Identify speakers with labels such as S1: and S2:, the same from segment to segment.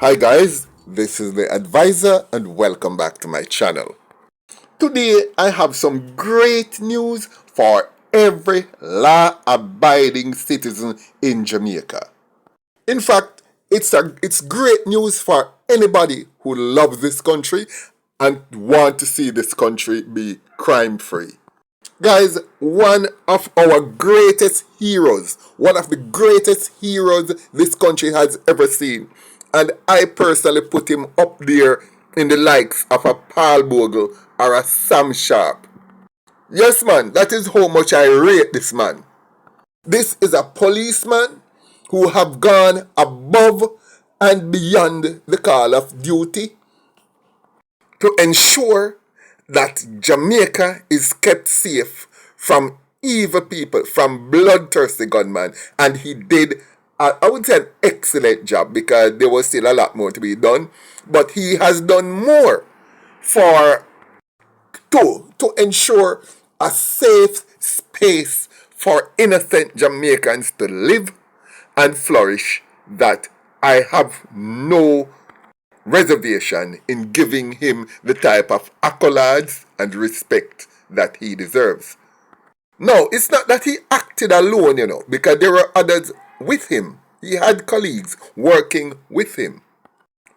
S1: Hi guys, this is the advisor and welcome back to my channel. Today I have some great news for every law-abiding citizen in Jamaica. In fact, it's great news for anybody who loves this country and want to see this country be crime-free. Guys, one of our greatest heroes, one of the greatest heroes this country has ever seen, and I personally put him up there in the likes of a Paul Bogle or a Sam Sharp. Yes, man, that is how much I rate this man. This is a policeman who have gone above and beyond the call of duty to ensure that Jamaica is kept safe from evil people, from bloodthirsty gunmen, and he did, I would say, an excellent job because there was still a lot more to be done, but he has done more for to ensure a safe space for innocent Jamaicans to live and flourish that I have no reservation in giving him the type of accolades and respect that he deserves. No, it's not that he acted alone, because there were others with him. He had colleagues working with him.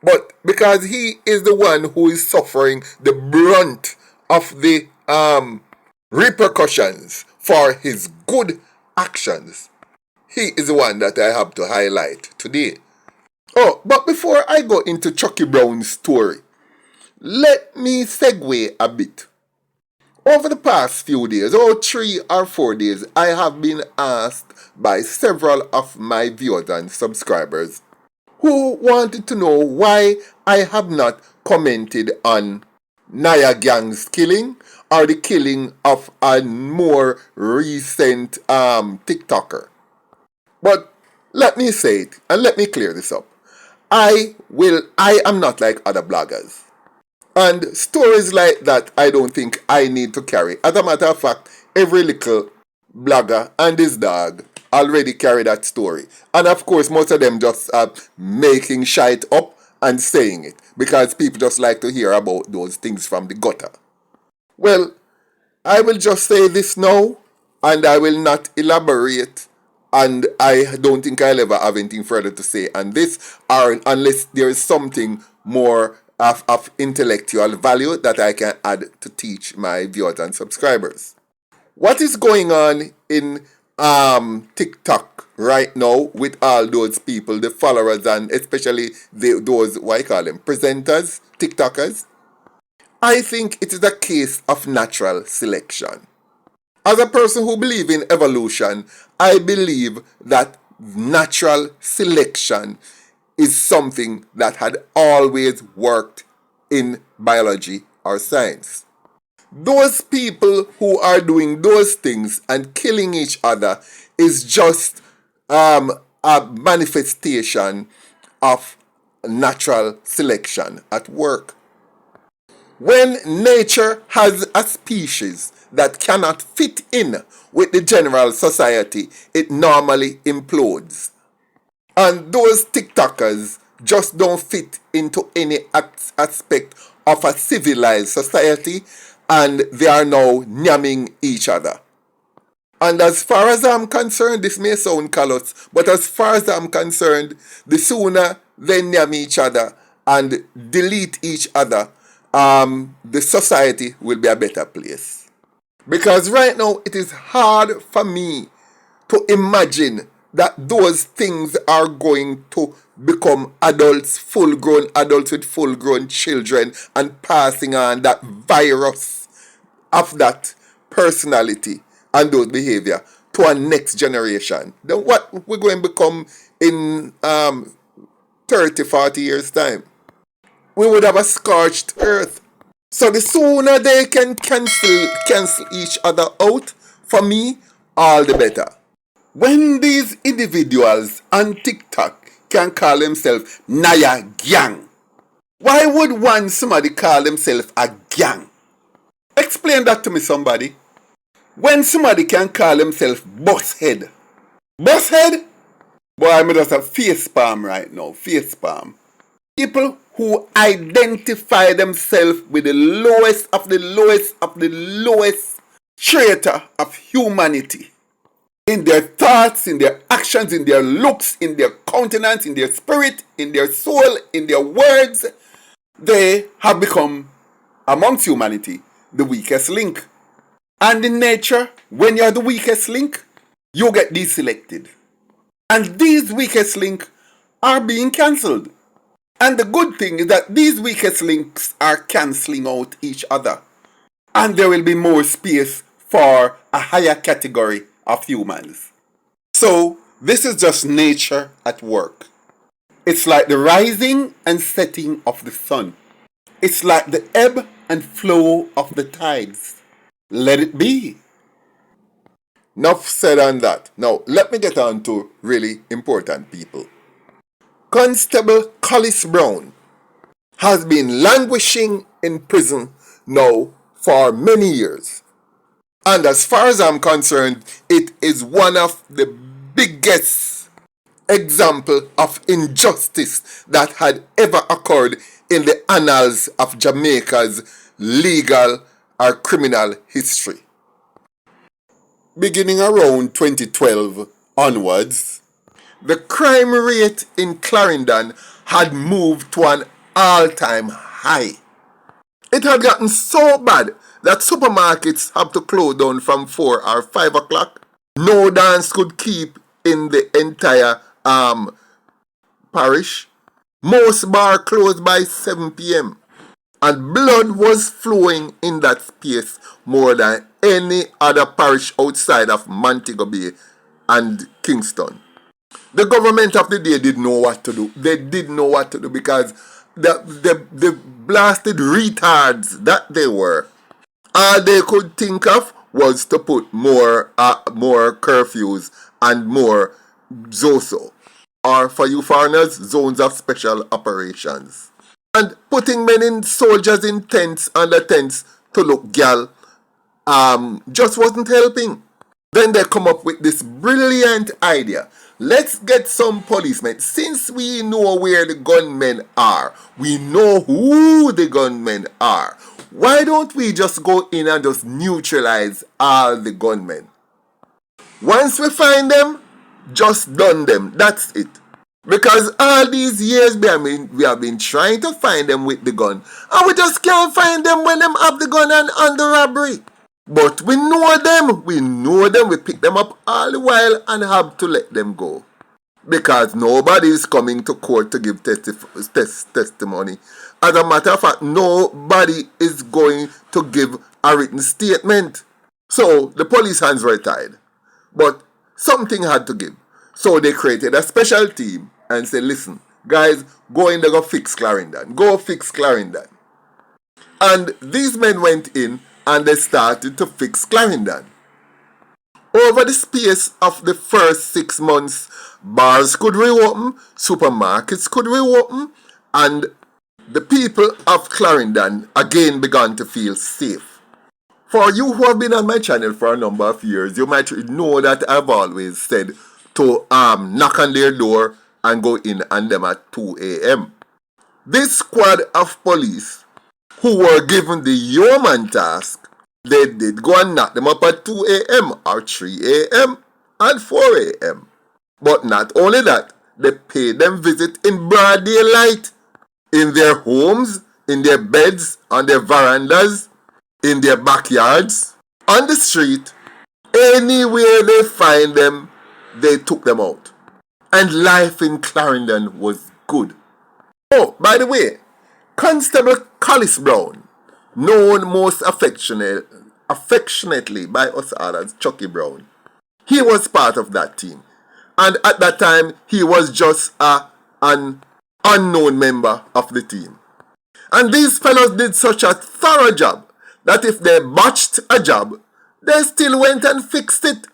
S1: But because he is the one who is suffering the brunt of the repercussions for his good actions, he is the one that I have to highlight today. Oh, but before I go into Chucky Brown's story, let me segue a bit. Over the past few days, 3 or 4 days, I have been asked by several of my viewers and subscribers who wanted to know why I have not commented on Naya Gang's killing or the killing of a more recent TikToker. But let me say it and let me clear this up. I am not like other bloggers. And stories like that I don't think I need to carry. As a matter of fact, every little blogger and his dog already carry that story. And of course, most of them just are making shite up and saying it. Because people just like to hear about those things from the gutter. Well, I will just say this now, and I will not elaborate, and I don't think I'll ever have anything further to say on this, or unless there is something more of intellectual value that I can add to teach my viewers and subscribers. What is going on in TikTok right now with all those people, the followers, and especially those, what I call them, presenters, TikTokers? I think it is a case of natural selection. As a person who believes in evolution, I believe that natural selection is something that had always worked in biology or science. Those people who are doing those things and killing each other is just a manifestation of natural selection at work. When nature has a species that cannot fit in with the general society, it normally implodes. And those TikTokers just don't fit into any aspect of a civilized society, and they are now nyamming each other. And as far as I'm concerned, this may sound callous, but as far as I'm concerned, the sooner they nyam each other and delete each other, the society will be a better place. Because right now it is hard for me to imagine that those things are going to become adults, full-grown adults with full-grown children, and passing on that virus of that personality and those behavior to our next generation. Then what we're going to become in 30, 40 years' time? We would have a scorched earth. So the sooner they can cancel each other out, for me, all the better. When these individuals on TikTok can call themselves Naya Gang, why would somebody call themselves a gang? Explain that to me, somebody. When somebody can call themselves Bosshead. Bosshead? Boy, I'm just a face palm right now. Face palm. People who identify themselves with the lowest of the lowest of the lowest strata of humanity. In their thoughts, in their actions, in their looks, in their countenance, in their spirit, in their soul, in their words, they have become, amongst humanity, the weakest link. And in nature, when you're the weakest link, you get deselected. And these weakest links are being cancelled. And the good thing is that these weakest links are cancelling out each other. And there will be more space for a higher category of humans. So, this is just nature at work. It's like the rising and setting of the sun. It's like the ebb and flow of the tides. Let it be. Enough said on that. Now, let me get on to really important people. Constable Collis Brown has been languishing in prison now for many years. And as far as I'm concerned, it is one of the biggest examples of injustice that had ever occurred in the annals of Jamaica's legal or criminal history. Beginning around 2012 onwards, the crime rate in Clarendon had moved to an all-time high. It had gotten so bad that supermarkets have to close down from 4 or 5 o'clock. No dance could keep in the entire parish. Most bars closed by 7 p.m. And blood was flowing in that space more than any other parish outside of Montego Bay and Kingston. The government of the day didn't know what to do. They didn't know what to do because the blasted retards that they were, all they could think of was to put more curfews and more ZOSO, or for you foreigners, zones of special operations. And putting men in soldiers in tents, under tents to look gal, just wasn't helping. Then they come up with this brilliant idea. Let's get some policemen. Since we know where the gunmen are, we know who the gunmen are, why don't we just go in and just neutralize all the gunmen? Once we find them, just done them. That's it. Because all these years we have been trying to find them with the gun, and we just can't find them when them have the gun and on the robbery. But we know them, we pick them up all the while and have to let them go. Because nobody is coming to court to give testimony. As a matter of fact, nobody is going to give a written statement. So the police hands were tied. But something had to give. So they created a special team and said, listen, guys, go in there, go fix Clarendon. Go fix Clarendon. And these men went in and they started to fix Clarendon. Over the space of the first 6 months, bars could reopen, supermarkets could reopen, and the people of Clarendon again began to feel safe. For you who have been on my channel for a number of years, you might know that I've always said to knock on their door and go in on them at 2 a.m. This squad of police who were given the yeoman task, they did go and knock them up at 2 a.m. or 3 a.m. and 4 a.m. But not only that, they paid them visit in broad daylight, in their homes, in their beds, on their verandas, in their backyards, on the street. Anywhere they find them, they took them out. And life in Clarendon was good. Oh, by the way, Constable Collis Brown, known most affectionately by us all as Chucky Brown, he was part of that team. And at that time, he was just an unknown member of the team. And these fellows did such a thorough job that if they botched a job, they still went and fixed it.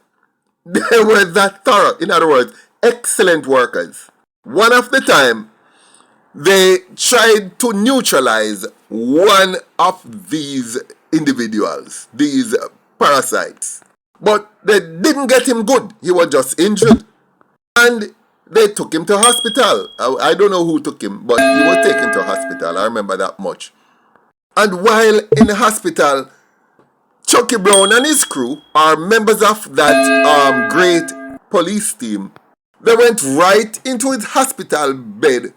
S1: They were that thorough. In other words, excellent workers. One of the time, they tried to neutralize one of these individuals, these parasites. But they didn't get him good. He was just injured. And they took him to hospital. I don't know who took him, but he was taken to hospital. I remember that much. And while in the hospital, Chucky Brown and his crew are members of that great police team. They went right into his hospital bed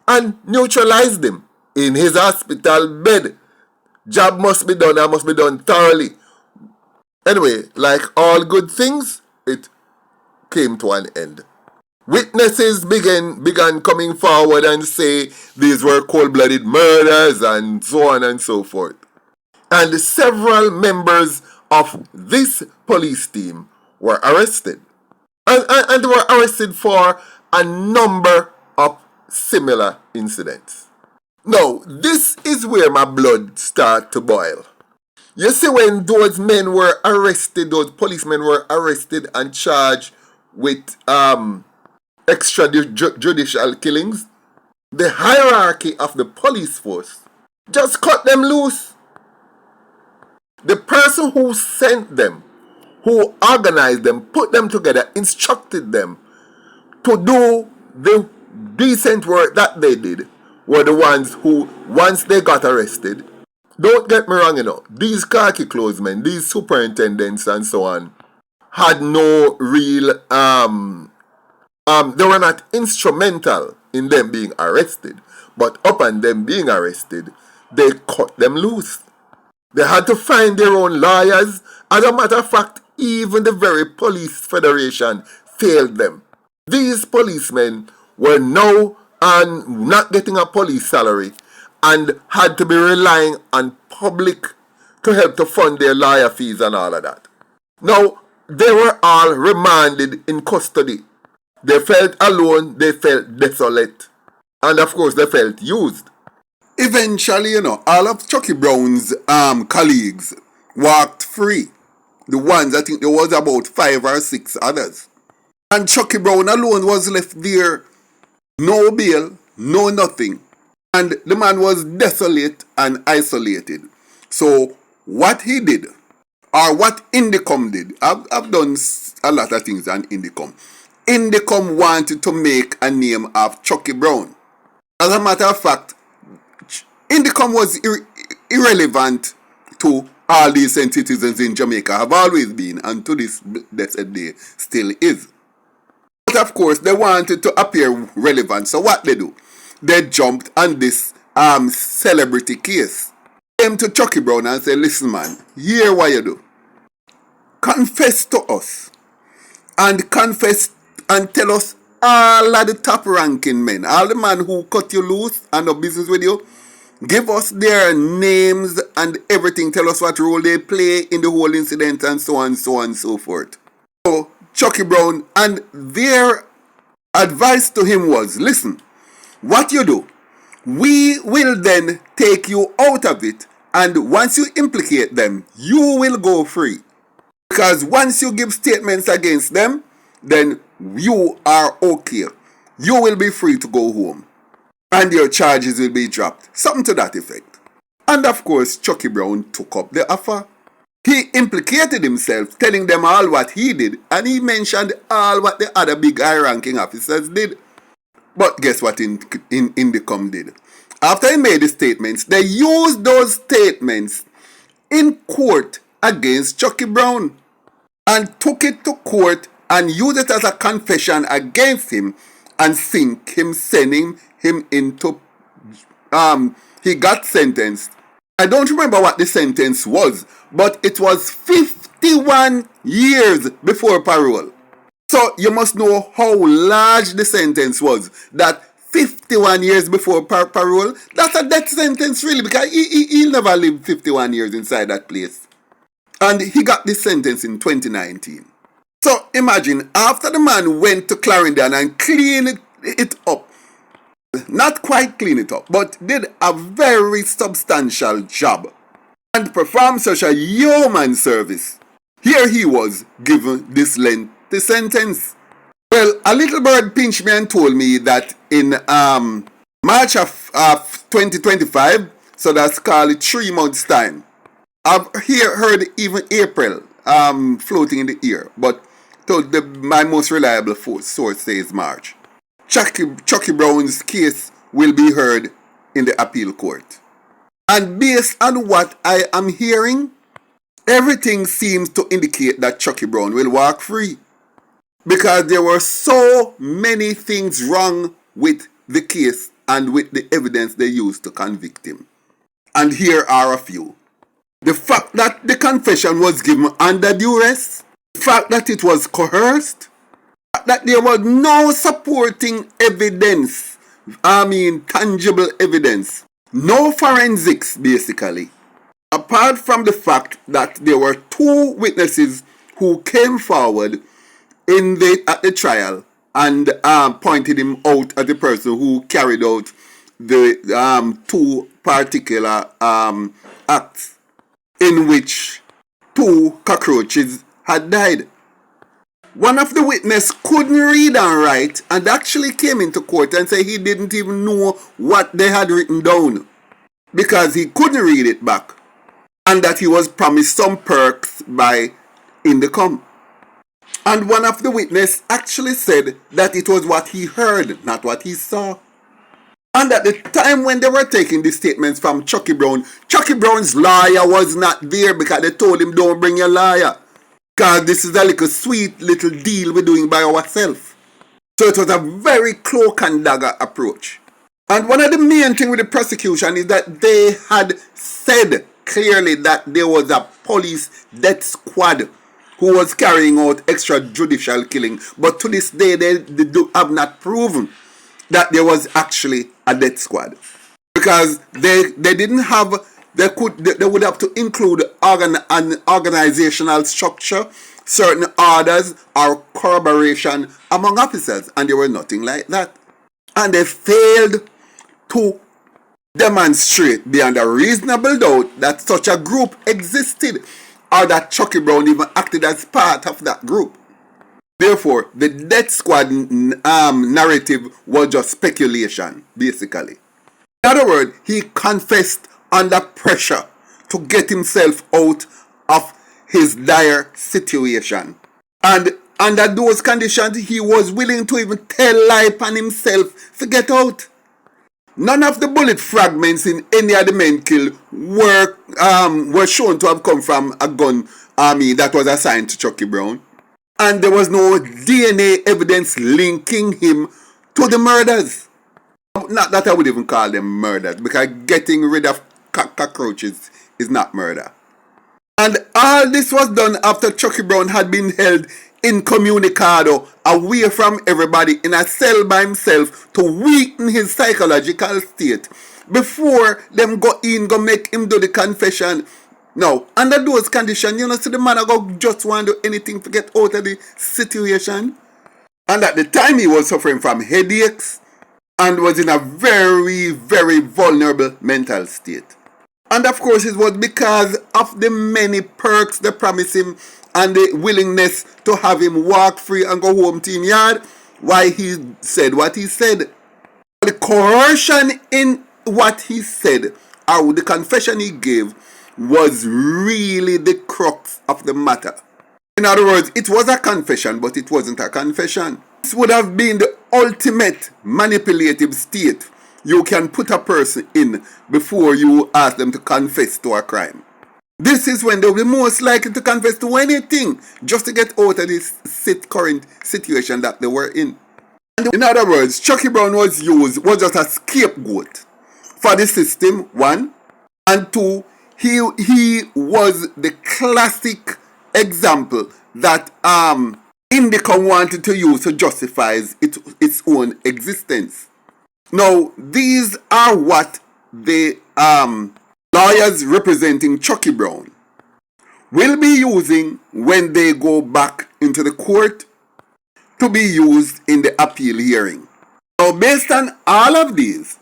S1: and neutralized him in his hospital bed. Job must be done and must be done thoroughly. Anyway, like all good things, it came to an end. Witnesses began coming forward and say these were cold-blooded murders and so on and so forth. And several members of this police team were arrested. And they were arrested for a number of similar incidents. Now, this is where my blood started to boil. You see, when those men were arrested, those policemen were arrested and charged with extrajudicial killings, the hierarchy of the police force just cut them loose. The person who sent them, who organized them, put them together, instructed them to do the decent work that they did, were the ones who, once they got arrested, don't get me wrong, these khaki clothes men, these superintendents and so on, had no real, they were not instrumental in them being arrested, but upon them being arrested, they cut them loose. They had to find their own lawyers. As a matter of fact, even the very police federation failed them. These policemen were now not getting a police salary and had to be relying on public to help to fund their lawyer fees and all of that. Now, they were all remanded in custody. They felt alone, they felt desolate, and of course they felt used. Eventually, all of Chucky Brown's colleagues walked free. The ones, I think there was about 5 or 6 others. And Chucky Brown alone was left there. No bail, no nothing. And the man was desolate and isolated. So what he did, or what Indicom did, I've done a lot of things on Indicom. Indicom wanted to make a name of Chucky Brown. As a matter of fact, Indicom was irrelevant to all decent citizens in Jamaica, have always been, and to this day still is. But of course, they wanted to appear relevant, so what they do? They jumped on this celebrity case. Came to Chucky Brown and said, listen man, hear what you do. Confess to us, and confess and tell us all of the top ranking men, all the men who cut you loose and no business with you. Give us their names and everything. Tell us what role they play in the whole incident and so on, so on, so forth. So, Chucky Brown, and their advice to him was, listen, what you do, we will then take you out of it, and once you implicate them, you will go free. Because once you give statements against them, then you are okay. You will be free to go home. And your charges will be dropped. Something to that effect. And of course, Chucky Brown took up the offer. He implicated himself, telling them all what he did, and he mentioned all what the other big high-ranking officers did. But guess what Indicom did? After he made the statements, they used those statements in court against Chucky Brown and took it to court and used it as a confession against him and sending him into he got sentenced. I don't remember what the sentence was, but it was 51 years before parole. So you must know how large the sentence was. That 51 years before parole, that's a death sentence really, because he'll never live 51 years inside that place. And he got this sentence in 2019. So imagine, after the man went to Clarendon and cleaned it up, not quite clean it up, but did a very substantial job and performed such a yeoman service, here he was given this lengthy sentence. Well, a little bird pinched me and told me that in March of 2025, so that's called 3 months time. I've heard even April floating in the air, but my most reliable source says March. Chucky Brown's case will be heard in the appeal court. And based on what I am hearing, everything seems to indicate that Chucky Brown will walk free. Because there were so many things wrong with the case and with the evidence they used to convict him. And here are a few. The fact that the confession was given under duress, the fact that it was coerced, that there was no supporting evidence, tangible evidence, no forensics basically, apart from the fact that there were two witnesses who came forward at the trial and pointed him out as the person who carried out the two particular acts in which two cockroaches had died. One of the witnesses couldn't read and write and actually came into court and said he didn't even know what they had written down because he couldn't read it back, and that he was promised some perks by Indicom. And one of the witnesses actually said that it was what he heard, not what he saw. And at the time when they were taking the statements from Chucky Brown's lawyer was not there because they told him, don't bring your lawyer, because this is a little sweet little deal we're doing by ourselves. So it was a very cloak and dagger approach. And one of the main things with the prosecution is that they had said clearly that there was a police death squad who was carrying out extrajudicial killing. But to this day, they have not proven that there was actually a death squad, because they didn't have, they would have to include an organizational structure, certain orders or corroboration among officers, and there were nothing like that. And they failed to demonstrate beyond a reasonable doubt that such a group existed, or that Chucky Brown even acted as part of that group. Therefore, the death squad narrative was just speculation, basically. In other words, he confessed under pressure to get himself out of his dire situation. And under those conditions, he was willing to even tell lie upon himself to get out. None of the bullet fragments in any of the men killed were shown to have come from a gun that was assigned to Chucky Brown. And there was no DNA evidence linking him to the murders. Not that I would even call them murders, because getting rid of cockroaches is not murder. And all this was done after Chucky Brown had been held incommunicado, away from everybody, in a cell by himself, to weaken his psychological state before them go make him do the confession. Now, under those conditions, so the man just want to do anything to get out of the situation. And at the time, he was suffering from headaches and was in a very, very vulnerable mental state. And of course, it was because of the many perks they promised him and the willingness to have him walk free and go home to him yard why he said what he said. The coercion in what he said, or the confession he gave, was really the crux of the matter. In other words, it was a confession, but it wasn't a confession. This would have been the ultimate manipulative state you can put a person in before you ask them to confess to a crime. This is when they'll be most likely to confess to anything just to get out of this current situation that they were in. And in other words, Chucky Brown was just a scapegoat for the system, one, and two, he was the classic example that Indicom wanted to use to justify its own existence. Now, these are what the lawyers representing Chucky Brown will be using when they go back into the court to be used in the appeal hearing. Now, based on all of these,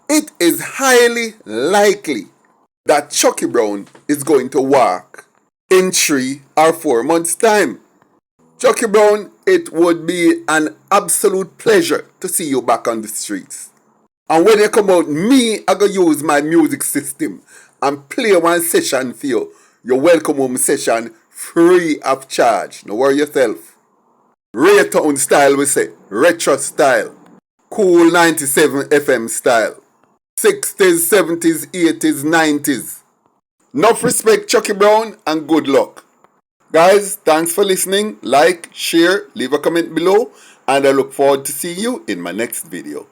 S1: it is highly likely that Chucky Brown is going to walk in 3 or 4 months' time. Chucky Brown, it would be an absolute pleasure to see you back on the streets. And when you come out, me, I go use my music system and play one session for you. Your welcome home session free of charge. Don't worry yourself. Raytown style, we say. Retro style. Cool 97 FM style. 60s, 70s, 80s, 90s. Enough respect, Chucky Brown, and good luck. Guys, thanks for listening. Like, share, leave a comment below, and I look forward to seeing you in my next video.